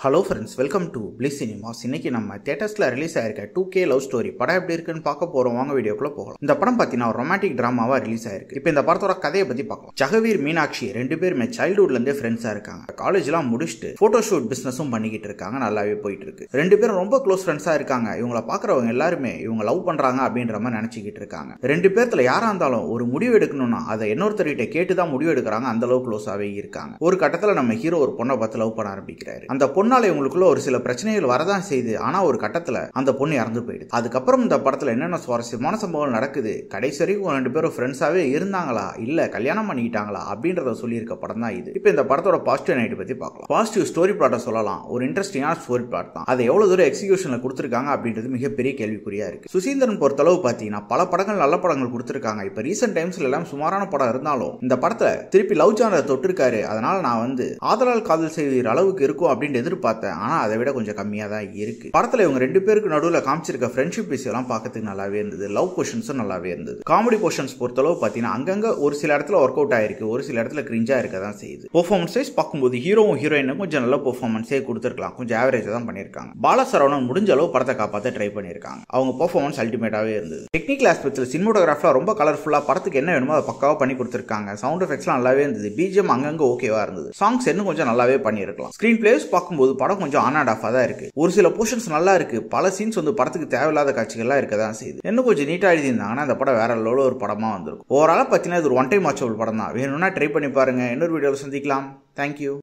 Hello friends, welcome to bliss cinemas. இன்னைக்கு நம்ம தியேட்டர்ஸ்ல release ஆயிருக்க 2K லவ் ஸ்டோரி படம் எப்படி இருக்குன்னு பார்க்க போறோம். வாங்க வீடியோக்குள்ள போகலாம். இந்த படம் பார்த்தீங்கன்னா ஒரு ரொமான்டிக் டிராமாவா ரிலீஸ் ஆயிருக்கு. இப்போ இந்த படத்தோட கதையை பத்தி பார்க்கலாம். ஜெகவீர் மீனாட்சி ரெண்டு பேருமே சைல்ட்ஹுட்ல இருந்தே ஃப்ரெண்ட்ஸா இருக்காங்க. காலேஜ்லாம் முடிச்சுட்டு போட்டோ ஷூட் பிசினஸும் பண்ணிக்கிட்டு இருக்காங்க. நல்லாவே போயிட்டு இருக்கு. ரெண்டு பேரும் ரொம்ப க்ளோஸ் ஃப்ரெண்ட்ஸா இருக்காங்க. இவங்கள பாக்குறவங்க எல்லாருமே இவங்க லவ் பண்றாங்க அப்படின்ற மாதிரி நினைச்சுக்கிட்டு இருக்காங்க. ரெண்டு பேர்த்துல யாரா இருந்தாலும் ஒரு முடிவு எடுக்கணும்னா அதை இன்னொருத்தர்கிட்ட கேட்டுதான் முடிவு எடுக்கிறாங்க. அந்த அளவு க்ளோஸாவே இருக்காங்க. ஒரு கட்டத்துல நம்ம ஹீரோ ஒரு பொண்ணை பார்த்து லவ் பண்ண ஆரம்பிக்கிறாரு. அந்த பொண்ணால இவங்களுக்குள்ள ஒரு சில பிரச்சனைகள் வரதான் செய்யுது. ஆனா ஒரு கட்டத்துல அந்த பொண்ணு இறந்து போயிடுது. அதுக்கப்புறம் இந்த படத்துல என்னென்ன சுவாரஸ்யமான சம்பவங்கள் நடக்குது, கடைசி வரைக்கும் ரெண்டு பேரும் ஃப்ரெண்ட்ஸாவே இருந்தாங்களா இல்ல கல்யாணம் பண்ணிக்கிட்டாங்களா அப்படின்றத சொல்லியிருக்க படம் தான் இது. இப்போ இந்த படத்தோட பாசிட்டிவ் நைட் பத்தி பார்க்கலாம். பாசிட்டிவ் ஸ்டோரி பிளாட்டை சொல்லலாம். ஒரு இன்ட்ரெஸ்டிங்கான ஸ்டோரி பிளாட் தான். அதை எவ்வளவு தூரம் எக்ஸிகியூஷன்ல கொடுத்திருக்காங்க அப்படின்றது மிகப்பெரிய கேள்விக்குறியா இருக்கு. சுசீந்திரன் பொறுத்தளவு பாத்தீங்கன்னா பல படங்கள் நல்ல படங்கள் கொடுத்திருக்காங்க. இப்ப ரீசென்ட் டைம்ஸ்ல எல்லாம் சுமாரான படம் இருந்தாலும் இந்த படத்துல திருப்பி லவ் ஜானரை தொட்டிருக்காரு. அதனால நான் ஆதலால் காதல் செய்கிற அளவுக்கு இருக்கும் அப்படின்னு எதிர்பார்த்தேன். ஆனா அதை விட கொஞ்சம் கம்மியா தான் இருக்கு. படத்துல இவங்க ரெண்டு பேருக்கு நடுவுல காமிச்சிருக்க ஃப்ரெண்ட்ஷிப் விஷயம் பார்க்கறதுக்கு நல்லாவே இருந்தது. லவ் போர்ஷன்ஸும் நல்லாவே இருந்தது. காமெடி போர்ஷன்ஸ் பொறுத்தளவு பாத்தீங்கன்னா அங்கங்க ஒரு சில இடத்துல ஒர்க் அவுட் ஆயிருக்கு, ஒரு சில இடத்துல கிரிஞ்சா இருக்க தான் செய்யுது. பெர்ஃபார்மன்ஸ் வைஸ் பார்க்கும்போது ஹீரோவும் ஹீரோயினும் கொஞ்சம் நல்ல பெர்ஃபார்மன்ஸே கொடுத்துருக்கலாம். கொஞ்சம் ஆவரேஜா தான் பண்ணிருக்காங்க. பாலசரவணன் முடிஞ்ச அளவு படத்தை காப்பாற்ற ட்ரை பண்ணிருக்காங்க. அவங்க பெர்ஃபார்மன்ஸ் அல்டிமேட்டாவே இருந்தது. டெக்னிக்கல் ஆஸ்பெக்ட்ல சினிமோட்டோகிராஃபில ரொம்ப கலர்ஃபுல்லா படத்துக்கு என்ன வேணுமோ அதை பக்காவா பண்ணி கொடுத்துருக்காங்க. சவுண்ட் எஃபெக்ட்ஸ்லாம் நல்லாவே இருந்தது. பிஜிஎம் அங்கங்க ஓகேவா இருந்தது. சாங்ஸ் இன்னும் கொஞ்சம் நல்லாவே பண்ணிருக்கலாம். ஸ்கிரீன் பிளேஸ் பார்க்கும்போது படம் கொஞ்சம் ஆன் அண்ட் ஆஃபா தான் இருக்கு. ஒரு சில போர்ஷன்ஸ் நல்லா இருக்கு. பல சீன்ஸ் படத்துக்கு தேவையில்லாத காட்சிகள்லாம் இருக்கதான் செய்யுது. இன்னும் கொஞ்சம் நீட்டா எழுதியிருந்தாங்கன்னா அந்த படம் வேற லெவல்ல ஒரு படமா வந்திருக்கும். ஓவராலா பார்த்தீங்கன்னா இது ஒரு ஒன் டைம் வாட்சபிள் படம் தான். வேணும்னா ட்ரை பண்ணி பாருங்க. இன்னொரு வீடியோவில் சந்திக்கலாம். தேங்க்யூ.